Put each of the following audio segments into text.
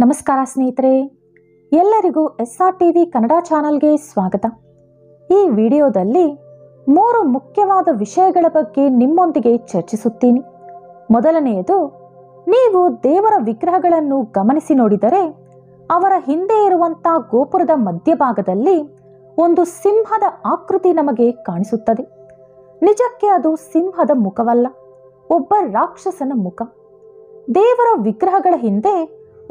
ನಮಸ್ಕಾರ ಸ್ನೇಹಿತರೆ, ಎಲ್ಲರಿಗೂ SR TV ಕನ್ನಡ ಚಾನಲ್ಗೆ ಸ್ವಾಗತ. ಈ ವಿಡಿಯೋದಲ್ಲಿ 3 ಮುಖ್ಯವಾದ ವಿಷಯಗಳ ಬಗ್ಗೆ ನಿಮ್ಮೊಂದಿಗೆ ಚರ್ಚಿಸುತ್ತೀನಿ. ಮೊದಲನೆಯದು, ನೀವು ದೇವರ ವಿಗ್ರಹಗಳನ್ನು ಗಮನಿಸಿ ನೋಡಿದರೆ ಅವರ ಹಿಂದೆ ಇರುವಂಥ ಗೋಪುರದ ಮಧ್ಯಭಾಗದಲ್ಲಿ ಒಂದು ಸಿಂಹದ ಆಕೃತಿ ನಮಗೆ ಕಾಣಿಸುತ್ತದೆ. ನಿಜಕ್ಕೆ ಅದು ಸಿಂಹದ ಮುಖವಲ್ಲ, ಒಬ್ಬ ರಾಕ್ಷಸನ ಮುಖ. ದೇವರ ವಿಗ್ರಹಗಳ ಹಿಂದೆ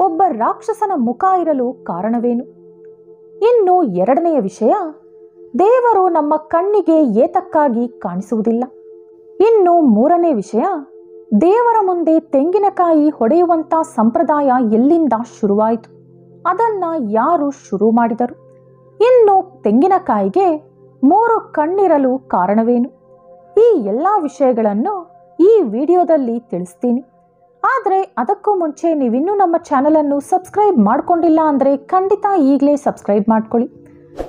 ಒಬ್ಬ ರಾಕ್ಷಸನ ಮುಖ ಇರಲು ಕಾರಣವೇನು? ಇನ್ನು ಎರಡನೆಯ ವಿಷಯ, ದೇವರು ನಮ್ಮ ಕಣ್ಣಿಗೆ ಏತಕ್ಕಾಗಿ ಕಾಣಿಸುವುದಿಲ್ಲ. ಇನ್ನು ಮೂರನೇ ವಿಷಯ, ದೇವರ ಮುಂದೆ ತೆಂಗಿನಕಾಯಿ ಹೊಡೆಯುವಂಥ ಸಂಪ್ರದಾಯ ಎಲ್ಲಿಂದ ಶುರುವಾಯಿತು? ಅದನ್ನ ಯಾರು ಶುರು ಮಾಡಿದರು? ಇನ್ನು ತೆಂಗಿನಕಾಯಿಗೆ 3 ಕಣ್ಣಿರಲು ಕಾರಣವೇನು? ಈ ಎಲ್ಲ ವಿಷಯಗಳನ್ನು ಈ ವಿಡಿಯೋದಲ್ಲಿ ತಿಳಿಸ್ತೀನಿ. ಆದರೆ ಅದಕ್ಕೂ ಮುಂಚೆ ನೀವಿನ್ನೂ ನಮ್ಮ ಚಾನಲನ್ನು ಸಬ್ಸ್ಕ್ರೈಬ್ ಮಾಡಿಕೊಂಡಿಲ್ಲ ಅಂದರೆ ಖಂಡಿತ ಈಗಲೇ ಸಬ್ಸ್ಕ್ರೈಬ್ ಮಾಡ್ಕೊಳ್ಳಿ.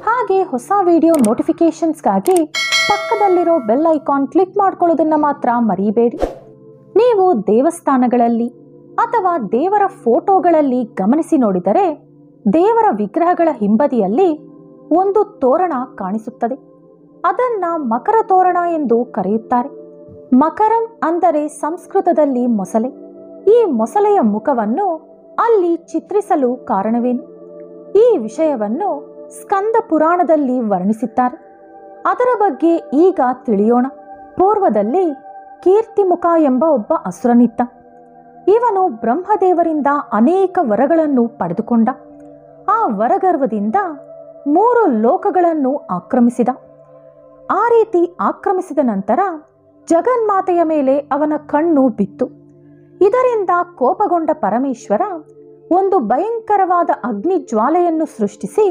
ಹಾಗೆ ಹೊಸ ವಿಡಿಯೋ ನೋಟಿಫಿಕೇಷನ್ಸ್ಗಾಗಿ ಪಕ್ಕದಲ್ಲಿರೋ ಬೆಲ್ ಐಕಾನ್ ಕ್ಲಿಕ್ ಮಾಡ್ಕೊಳ್ಳೋದನ್ನು ಮಾತ್ರ ಮರಿಬೇಡಿ. ನೀವು ದೇವಸ್ಥಾನಗಳಲ್ಲಿ ಅಥವಾ ದೇವರ ಫೋಟೋಗಳಲ್ಲಿ ಗಮನಿಸಿ ನೋಡಿದರೆ ದೇವರ ವಿಗ್ರಹಗಳ ಹಿಂಬದಿಯಲ್ಲಿ ಒಂದು ತೋರಣ ಕಾಣಿಸುತ್ತದೆ. ಅದನ್ನ ಮಕರ ತೋರಣ ಎಂದು ಕರೆಯುತ್ತಾರೆ. ಮಕರಂ ಅಂದರೆ ಸಂಸ್ಕೃತದಲ್ಲಿ ಮೊಸಳೆ. ಈ ಮೊಸಳೆಯ ಮುಖವನ್ನು ಅಲ್ಲಿ ಚಿತ್ರಿಸಲು ಕಾರಣವೇನು? ಈ ವಿಷಯವನ್ನು ಸ್ಕಂದ ಪುರಾಣದಲ್ಲಿ ವರ್ಣಿಸಿದ್ದಾರೆ. ಅದರ ಬಗ್ಗೆ ಈಗ ತಿಳಿಯೋಣ. ಪೂರ್ವದಲ್ಲಿ ಕೀರ್ತಿಮುಖ ಎಂಬ ಒಬ್ಬ ಅಸುರನಿದ್ದ. ಇವನು ಬ್ರಹ್ಮದೇವರಿಂದ ಅನೇಕ ವರಗಳನ್ನು ಪಡೆದುಕೊಂಡ. ಆ ವರಗರ್ವದಿಂದ 3 ಲೋಕಗಳನ್ನು ಆಕ್ರಮಿಸಿದ. ಆ ರೀತಿ ಆಕ್ರಮಿಸಿದ ನಂತರ ಜಗನ್ಮಾತೆಯ ಮೇಲೆ ಅವನ ಕಣ್ಣು ಬಿತ್ತು. ಇದರಿಂದ ಕೋಪಗೊಂಡ ಪರಮೇಶ್ವರ ಒಂದು ಭಯಂಕರವಾದ ಅಗ್ನಿ ಜ್ವಾಲೆಯನ್ನು ಸೃಷ್ಟಿಸಿ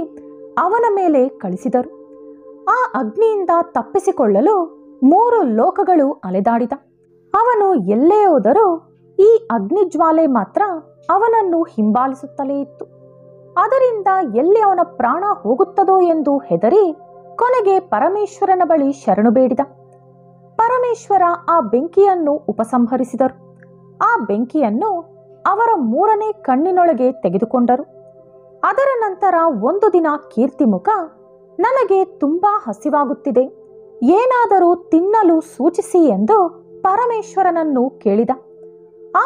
ಅವನ ಮೇಲೆ ಕಳಿಸಿದರು. ಆ ಅಗ್ನಿಯಿಂದ ತಪ್ಪಿಸಿಕೊಳ್ಳಲು 3 ಲೋಕಗಳು ಅಲೆದಾಡಿದ. ಅವನು ಎಲ್ಲೇ ಹೋದರೂ ಈ ಅಗ್ನಿ ಜ್ವಾಲೆ ಮಾತ್ರ ಅವನನ್ನು ಹಿಂಬಾಲಿಸುತ್ತಲೇ ಇತ್ತು. ಅದರಿಂದ ಎಲ್ಲಿ ಅವನ ಪ್ರಾಣ ಹೋಗುತ್ತದೋ ಎಂದು ಹೆದರಿ ಕೊನೆಗೆ ಪರಮೇಶ್ವರನ ಬಳಿ ಶರಣು ಬೇಡಿದ. ಪರಮೇಶ್ವರ ಆ ಬೆಂಕಿಯನ್ನು ಉಪಸಂಹರಿಸಿದರು. ಆ ಬೆಂಕಿಯನ್ನು ಅವರ 3ನೇ ಕಣ್ಣಿನೊಳಗೆ ತೆಗೆದುಕೊಂಡರು. ಅದರ ನಂತರ ಒಂದು ದಿನ ಕೀರ್ತಿಮುಖ, ನನಗೆ ತುಂಬಾ ಹಸಿವಾಗುತ್ತಿದೆ, ಏನಾದರೂ ತಿನ್ನಲು ಸೂಚಿಸಿ ಎಂದು ಪರಮೇಶ್ವರನನ್ನು ಕೇಳಿದ.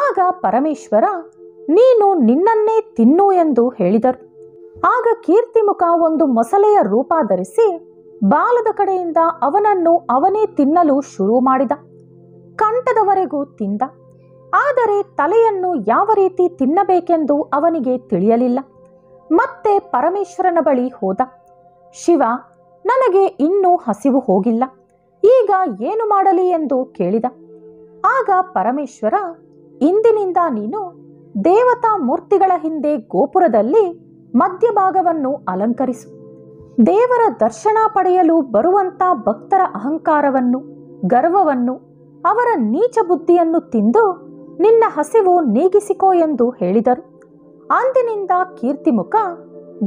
ಆಗ ಪರಮೇಶ್ವರ, ನೀನು ನಿನ್ನನ್ನೇ ತಿನ್ನು ಎಂದು ಹೇಳಿದರು. ಆಗ ಕೀರ್ತಿಮುಖ ಒಂದು ಮೊಸಳೆಯ ರೂಪ ಧರಿಸಿ ಬಾಲದ ಕಡೆಯಿಂದ ಅವನನ್ನು ಅವನೇ ತಿನ್ನಲು ಶುರು ಮಾಡಿದ. ಕಂಠದವರೆಗೂ ತಿಂದ. ಆದರೆ ತಲೆಯನ್ನು ಯಾವ ರೀತಿ ತಿನ್ನಬೇಕೆಂದು ಅವನಿಗೆ ತಿಳಿಯಲಿಲ್ಲ. ಮತ್ತೆ ಪರಮೇಶ್ವರನ ಬಳಿ ಹೋದ. ಶಿವ, ನನಗೆ ಇನ್ನೂ ಹಸಿವು ಹೋಗಿಲ್ಲ, ಈಗ ಏನು ಮಾಡಲಿ ಎಂದು ಕೇಳಿದ. ಆಗ ಪರಮೇಶ್ವರ, ಇಂದಿನಿಂದ ನೀನು ದೇವತಾ ಮೂರ್ತಿಗಳ ಹಿಂದೆ ಗೋಪುರದಲ್ಲಿ ಮಧ್ಯಭಾಗವನ್ನು ಅಲಂಕರಿಸು. ದೇವರ ದರ್ಶನ ಪಡೆಯಲು ಬರುವಂತ ಭಕ್ತರ ಅಹಂಕಾರವನ್ನು, ಗರ್ವವನ್ನು, ಅವರ ನೀಚ ಬುದ್ಧಿಯನ್ನು ತಿಂದು ನಿನ್ನ ಹಸಿವು ನೀಗಿಸಿಕೋ ಎಂದು ಹೇಳಿದರು. ಅಂದಿನಿಂದ ಕೀರ್ತಿಮುಖ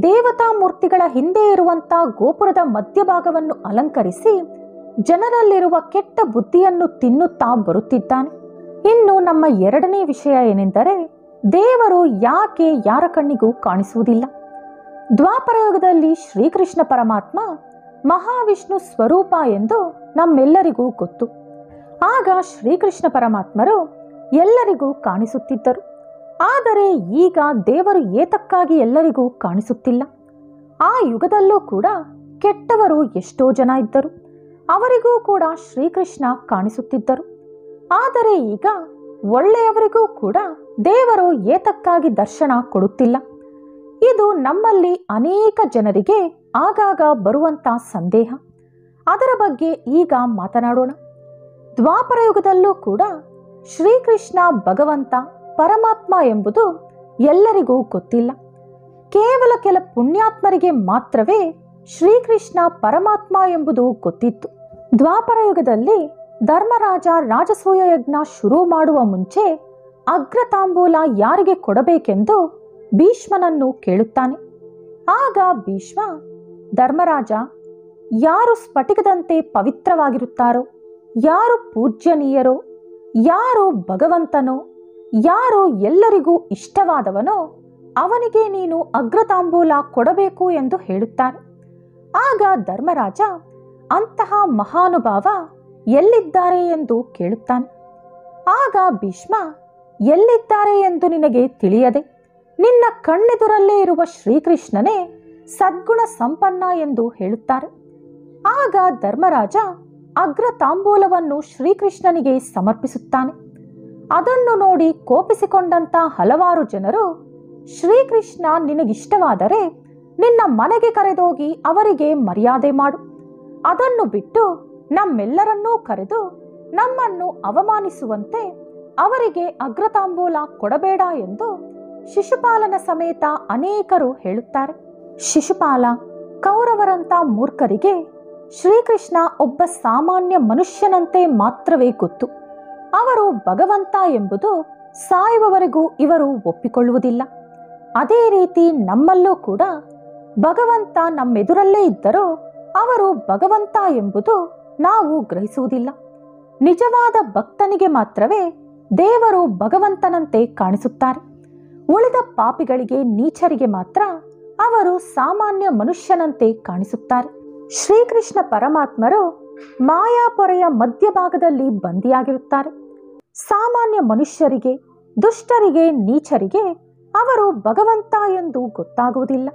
ದೇವತಾ ಮೂರ್ತಿಗಳ ಹಿಂದೆ ಇರುವಂತ ಗೋಪುರದ ಮಧ್ಯಭಾಗವನ್ನು ಅಲಂಕರಿಸಿ ಜನರಲ್ಲಿರುವ ಕೆಟ್ಟ ಬುದ್ಧಿಯನ್ನು ತಿನ್ನುತ್ತಾ ಬರುತ್ತಿದ್ದಾನೆ. ಇನ್ನು ನಮ್ಮ ಎರಡನೇ ವಿಷಯ ಏನೆಂದರೆ, ದೇವರು ಯಾಕೆ ಯಾರ ಕಣ್ಣಿಗೂ ಕಾಣಿಸುವುದಿಲ್ಲ? ದ್ವಾಪರಯುಗದಲ್ಲಿ ಶ್ರೀಕೃಷ್ಣ ಪರಮಾತ್ಮ ಮಹಾವಿಷ್ಣು ಸ್ವರೂಪ ಎಂದು ನಮ್ಮೆಲ್ಲರಿಗೂ ಗೊತ್ತು. ಆಗ ಶ್ರೀಕೃಷ್ಣ ಪರಮಾತ್ಮರು ಎಲ್ಲರಿಗೂ ಕಾಣಿಸುತ್ತಿದ್ದರು. ಆದರೆ ಈಗ ದೇವರು ಏತಕ್ಕಾಗಿ ಎಲ್ಲರಿಗೂ ಕಾಣಿಸುತ್ತಿಲ್ಲ? ಆ ಯುಗದಲ್ಲೂ ಕೂಡ ಕೆಟ್ಟವರು ಎಷ್ಟೋ ಜನ ಇದ್ದರು, ಅವರಿಗೂ ಕೂಡ ಶ್ರೀಕೃಷ್ಣ ಕಾಣಿಸುತ್ತಿದ್ದರು. ಆದರೆ ಈಗ ಒಳ್ಳೆಯವರಿಗೂ ಕೂಡ ದೇವರು ಏತಕ್ಕಾಗಿ ದರ್ಶನ ಕೊಡುತ್ತಿಲ್ಲ? ಇದು ನಮ್ಮಲ್ಲಿ ಅನೇಕ ಜನರಿಗೆ ಆಗಾಗ ಬರುವಂತ ಸಂದೇಹ. ಅದರ ಬಗ್ಗೆ ಈಗ ಮಾತನಾಡೋಣ. ದ್ವಾಪರಯುಗದಲ್ಲೂ ಕೂಡ ಶ್ರೀಕೃಷ್ಣ ಭಗವಂತ ಪರಮಾತ್ಮ ಎಂಬುದು ಎಲ್ಲರಿಗೂ ಗೊತ್ತಿಲ್ಲ. ಕೇವಲ ಕೆಲ ಪುಣ್ಯಾತ್ಮರಿಗೆ ಮಾತ್ರವೇ ಶ್ರೀಕೃಷ್ಣ ಪರಮಾತ್ಮ ಎಂಬುದು ಗೊತ್ತಿತ್ತು. ದ್ವಾಪರಯುಗದಲ್ಲಿ ಧರ್ಮರಾಜ ರಾಜಸೂಯ ಯಜ್ಞ ಶುರು ಮಾಡುವ ಮುಂಚೆ ಅಗ್ರತಾಂಬೂಲ ಯಾರಿಗೆ ಕೊಡಬೇಕೆಂದು ಭೀಷ್ಮನನ್ನು ಕೇಳುತ್ತಾನೆ. ಆಗ ಭೀಷ್ಮ, ಧರ್ಮರಾಜ, ಯಾರು ಸ್ಫಟಿಕದಂತೆ ಪವಿತ್ರವಾಗಿರುತ್ತಾರೋ, ಯಾರು ಪೂಜ್ಯನೀಯರೋ, ಯಾರು ಭಗವಂತನೋ, ಯಾರು ಎಲ್ಲರಿಗೂ ಇಷ್ಟವಾದವನೋ ಅವನಿಗೆ ನೀನು ಅಗ್ರತಾಂಬೂಲ ಕೊಡಬೇಕು ಎಂದು ಹೇಳುತ್ತಾರೆ. ಆಗ ಧರ್ಮರಾಜ ಅಂತಹ ಮಹಾನುಭಾವ ಎಲ್ಲಿದ್ದಾರೆ ಎಂದು ಕೇಳುತ್ತಾನೆ. ಆಗ ಭೀಷ್ಮ, ಎಲ್ಲಿದ್ದಾರೆ ಎಂದು ನಿನಗೆ ತಿಳಿಯದೆ ನಿನ್ನ ಕಣ್ಣೆದುರಲ್ಲೇ ಇರುವ ಶ್ರೀಕೃಷ್ಣನೇ ಸದ್ಗುಣ ಸಂಪನ್ನ ಎಂದು ಹೇಳುತ್ತಾರೆ. ಆಗ ಧರ್ಮರಾಜ ಅಗ್ರತಾಂಬೂಲವನ್ನು ಶ್ರೀಕೃಷ್ಣನಿಗೆ ಸಮರ್ಪಿಸುತ್ತಾನೆ. ಅದನ್ನು ನೋಡಿ ಕೋಪಿಸಿಕೊಂಡಂತ ಹಲವಾರು ಜನರು, ಶ್ರೀಕೃಷ್ಣ ನಿನಗಿಷ್ಟವಾದರೆ ನಿನ್ನ ಮನೆಗೆ ಕರೆದೋಗಿ ಅವರಿಗೆ ಮರ್ಯಾದೆ ಮಾಡು, ಅದನ್ನು ಬಿಟ್ಟು ನಮ್ಮೆಲ್ಲರನ್ನೂ ಕರೆದು ನಮ್ಮನ್ನು ಅವಮಾನಿಸುವಂತೆ ಅವರಿಗೆ ಅಗ್ರತಾಂಬೂಲ ಕೊಡಬೇಡ ಎಂದು ಶಿಶುಪಾಲನ ಸಮೇತ ಅನೇಕರು ಹೇಳುತ್ತಾರೆ. ಶಿಶುಪಾಲ, ಕೌರವರಂತ ಮೂರ್ಖರಿಗೆ ಶ್ರೀಕೃಷ್ಣ ಒಬ್ಬ ಸಾಮಾನ್ಯ ಮನುಷ್ಯನಂತೆ ಮಾತ್ರವೇ ಗೊತ್ತು. ಅವರು ಭಗವಂತ ಎಂಬುದು ಸಾಯುವವರೆಗೂ ಇವರು ಒಪ್ಪಿಕೊಳ್ಳುವುದಿಲ್ಲ. ಅದೇ ರೀತಿ ನಮ್ಮಲ್ಲೂ ಕೂಡ ಭಗವಂತ ನಮ್ಮೆದುರಲ್ಲೇ ಇದ್ದರೂ ಅವರು ಭಗವಂತ ಎಂಬುದು ನಾವು ಗ್ರಹಿಸುವುದಿಲ್ಲ. ನಿಜವಾದ ಭಕ್ತನಿಗೆ ಮಾತ್ರವೇ ದೇವರು ಭಗವಂತನಂತೆ ಕಾಣಿಸುತ್ತಾರೆ. ಉಳಿದ ಪಾಪಿಗಳಿಗೆ, ನೀಚರಿಗೆ ಮಾತ್ರ ಅವರು ಸಾಮಾನ್ಯ ಮನುಷ್ಯನಂತೆ ಕಾಣಿಸುತ್ತಾರೆ. ಶ್ರೀಕೃಷ್ಣ ಪರಮಾತ್ಮರು ಮಾಯಾಪೊರೆಯ ಮಧ್ಯಭಾಗದಲ್ಲಿ ಬಂದಿಯಾಗಿರುತ್ತಾರೆ. ಸಾಮಾನ್ಯ ಮನುಷ್ಯರಿಗೆ, ದುಷ್ಟರಿಗೆ, ನೀಚರಿಗೆ ಅವರು ಭಗವಂತ ಎಂದು ಗೊತ್ತಾಗುವುದಿಲ್ಲ.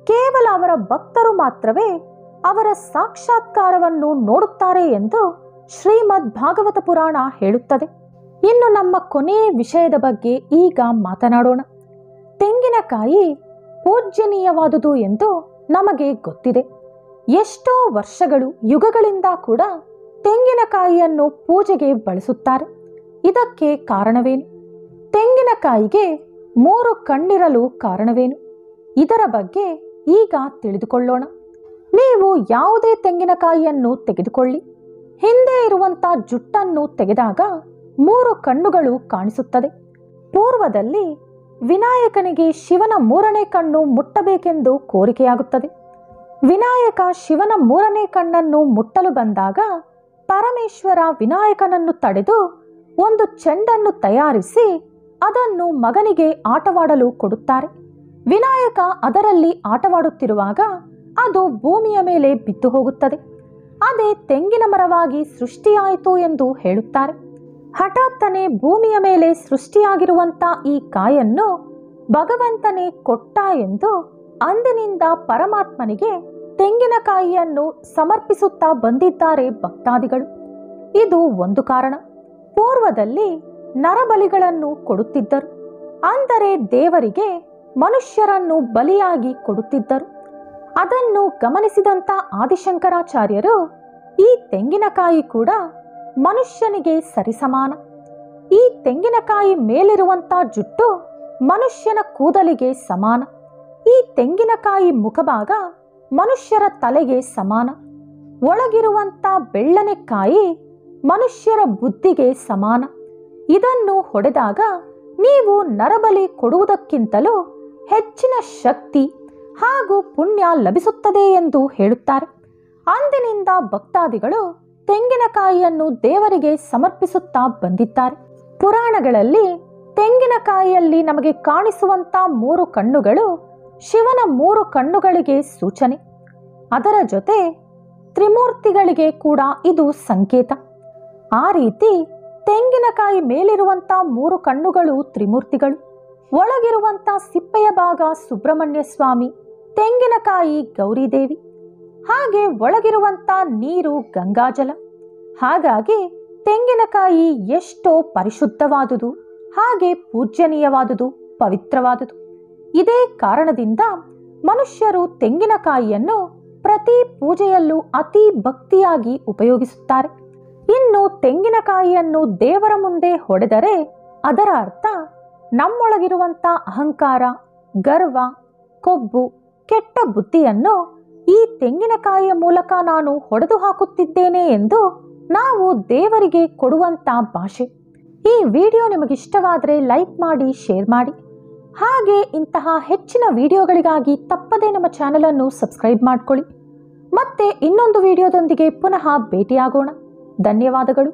ಕೇವಲ ಅವರ ಭಕ್ತರು ಮಾತ್ರವೇ ಅವರ ಸಾಕ್ಷಾತ್ಕಾರವನ್ನು ನೋಡುತ್ತಾರೆ ಎಂದು ಶ್ರೀಮದ್ ಭಾಗವತ ಪುರಾಣ ಹೇಳುತ್ತದೆ. ಇನ್ನು ನಮ್ಮ ಕೊನೆಯ ವಿಷಯದ ಬಗ್ಗೆ ಈಗ ಮಾತನಾಡೋಣ. ತೆಂಗಿನಕಾಯಿ ಪೂಜ್ಯನೀಯವಾದುದು ಎಂದು ನಮಗೆ ಗೊತ್ತಿದೆ. ಎಷ್ಟೋ ವರ್ಷಗಳು, ಯುಗಗಳಿಂದ ಕೂಡ ತೆಂಗಿನಕಾಯಿಯನ್ನು ಪೂಜೆಗೆ ಬಳಸುತ್ತಾರೆ. ಇದಕ್ಕೆ ಕಾರಣವೇನು? ತೆಂಗಿನಕಾಯಿಗೆ 3 ಕಣ್ಣಿರಲು ಕಾರಣವೇನು? ಇದರ ಬಗ್ಗೆ ಈಗ ತಿಳಿದುಕೊಳ್ಳೋಣ. ನೀವು ಯಾವುದೇ ತೆಂಗಿನಕಾಯಿಯನ್ನು ತೆಗೆದುಕೊಳ್ಳಿ, ಹಿಂದೆ ಇರುವಂತ ಜುಟ್ಟನ್ನು ತೆಗೆದಾಗ 3 ಕಣ್ಣುಗಳು ಕಾಣಿಸುತ್ತದೆ. ಪೂರ್ವದಲ್ಲಿ ವಿನಾಯಕನಿಗೆ ಶಿವನ 3ನೇ ಕಣ್ಣು ಮುಟ್ಟಬೇಕೆಂದು ಕೋರಿಕೆಯಾಗುತ್ತದೆ. ವಿನಾಯಕ ಶಿವನ 3ನೇ ಕಣ್ಣನ್ನು ಮುಟ್ಟಲು ಬಂದಾಗ ಪರಮೇಶ್ವರ ವಿನಾಯಕನನ್ನು ತಡೆದು ಒಂದು ಚೆಂಡನ್ನು ತಯಾರಿಸಿ ಅದನ್ನು ಮಗನಿಗೆ ಆಟವಾಡಲು ಕೊಡುತ್ತಾರೆ. ವಿನಾಯಕ ಅದರಲ್ಲಿ ಆಟವಾಡುತ್ತಿರುವಾಗ ಅದು ಭೂಮಿಯ ಮೇಲೆ ಬಿದ್ದು ಹೋಗುತ್ತದೆ. ಅದೇ ತೆಂಗಿನ ಮರವಾಗಿ ಸೃಷ್ಟಿಯಾಯಿತು ಎಂದು ಹೇಳುತ್ತಾರೆ. ಹಠಾತ್ತನೆ ಭೂಮಿಯ ಮೇಲೆ ಸೃಷ್ಟಿಯಾಗಿರುವಂತ ಈ ಕಾಯನ್ನು ಭಗವಂತನೇ ಕೊಟ್ಟ ಎಂದು ಅಂದಿನಿಂದ ಪರಮಾತ್ಮನಿಗೆ ತೆಂಗಿನಕಾಯಿಯನ್ನು ಸಮರ್ಪಿಸುತ್ತಾ ಬಂದಿದ್ದಾರೆ ಭಕ್ತಾದಿಗಳು. ಇದು ಒಂದು ಕಾರಣ. ಪೂರ್ವದಲ್ಲಿ ನರಬಲಿಗಳನ್ನು ಕೊಡುತ್ತಿದ್ದರು, ಅಂದರೆ ದೇವರಿಗೆ ಮನುಷ್ಯರನ್ನು ಬಲಿಯಾಗಿ ಕೊಡುತ್ತಿದ್ದರು. ಅದನ್ನು ಗಮನಿಸಿದಂತ ಆದಿಶಂಕರಾಚಾರ್ಯರು ಈ ತೆಂಗಿನಕಾಯಿ ಕೂಡ ಮನುಷ್ಯನಿಗೆ ಸರಿಸಮಾನ. ಈ ತೆಂಗಿನಕಾಯಿ ಮೇಲಿರುವಂತ ಜುಟ್ಟು ಮನುಷ್ಯನ ಕೂದಲಿಗೆ ಸಮಾನ. ಈ ತೆಂಗಿನಕಾಯಿ ಮುಖಭಾಗ ಮನುಷ್ಯರ ತಲೆಗೆ ಸಮಾನ. ಒಳಗಿರುವಂತ ಬೆಳ್ಳನೆ ಕಾಯಿ ಮನುಷ್ಯರ ಬುದ್ಧಿಗೆ ಸಮಾನ. ಇದನ್ನು ಹೊಡೆದಾಗ ನೀವು ನರಬಲಿ ಕೊಡುವುದಕ್ಕಿಂತಲೂ ಹೆಚ್ಚಿನ ಶಕ್ತಿ ಹಾಗೂ ಪುಣ್ಯ ಲಭಿಸುತ್ತದೆ ಎಂದು ಹೇಳುತ್ತಾರೆ. ಅಂದಿನಿಂದ ಭಕ್ತಾದಿಗಳು ತೆಂಗಿನಕಾಯಿಯನ್ನು ದೇವರಿಗೆ ಸಮರ್ಪಿಸುತ್ತಾ ಬಂದಿದ್ದಾರೆ. ಪುರಾಣಗಳಲ್ಲಿ ತೆಂಗಿನಕಾಯಿಯಲ್ಲಿ ನಮಗೆ ಕಾಣಿಸುವಂತ 3 ಕಣ್ಣುಗಳು ಶಿವನ 3 ಕಣ್ಣುಗಳಿಗೆ ಸೂಚನೆ. ಅದರ ಜೊತೆ ತ್ರಿಮೂರ್ತಿಗಳಿಗೆ ಕೂಡ ಇದು ಸಂಕೇತ. ಆ ರೀತಿ ತೆಂಗಿನಕಾಯಿ ಮೇಲಿರುವಂತ 3 ಕಣ್ಣುಗಳು ತ್ರಿಮೂರ್ತಿಗಳು, ಒಳಗಿರುವಂತ ಸಿಪ್ಪೆಯ ಭಾಗ ಸುಬ್ರಹ್ಮಣ್ಯ ಸ್ವಾಮಿ, ತೆಂಗಿನಕಾಯಿ ಗೌರಿದೇವಿ, ಹಾಗೆ ಒಳಗಿರುವಂತ ನೀರು ಗಂಗಾಜಲ. ಹಾಗಾಗಿ ತೆಂಗಿನಕಾಯಿ ಎಷ್ಟೋ ಪರಿಶುದ್ಧವಾದುದು, ಹಾಗೆ ಪೂಜ್ಯನೀಯವಾದುದು, ಪವಿತ್ರವಾದುದು. ಇದೇ ಕಾರಣದಿಂದ ಮನುಷ್ಯರು ತೆಂಗಿನಕಾಯಿಯನ್ನು ಪ್ರತಿ ಪೂಜೆಯಲ್ಲೂ ಅತಿ ಭಕ್ತಿಯಾಗಿ ಉಪಯೋಗಿಸುತ್ತಾರೆ. ಇನ್ನು ತೆಂಗಿನಕಾಯಿಯನ್ನು ದೇವರ ಮುಂದೆ ಹೊಡೆದರೆ ಅದರ ಅರ್ಥ ನಮ್ಮೊಳಗಿರುವಂತ ಅಹಂಕಾರ, ಗರ್ವ, ಕೊಬ್ಬು, ಕೆಟ್ಟ ಬುದ್ಧಿಯನ್ನು ಈ ತೆಂಗಿನಕಾಯಿಯ ಮೂಲಕ ನಾನು ಹೊಡೆದು ಹಾಕುತ್ತಿದ್ದೇನೆ ಎಂದು ನಾವು ದೇವರಿಗೆ ಕೊಡುವಂತ ಭಾಷೆ. ಈ ವಿಡಿಯೋ ನಿಮಗಿಷ್ಟವಾದರೆ ಲೈಕ್ ಮಾಡಿ, ಶೇರ್ ಮಾಡಿ. ಹಾಗೆ ಇಂತಹ ಹೆಚ್ಚಿನ ವಿಡಿಯೋಗಳಿಗಾಗಿ ತಪ್ಪದೇ ನಮ್ಮ ಚಾನೆಲ್ ಅನ್ನು ಸಬ್ಸ್ಕ್ರೈಬ್ ಮಾಡಿಕೊಳ್ಳಿ. ಮತ್ತೆ ಇನ್ನೊಂದು ವಿಡಿಯೋದೊಂದಿಗೆ ಪುನಃ ಭೇಟಿಯಾಗೋಣ. ಧನ್ಯವಾದಗಳು.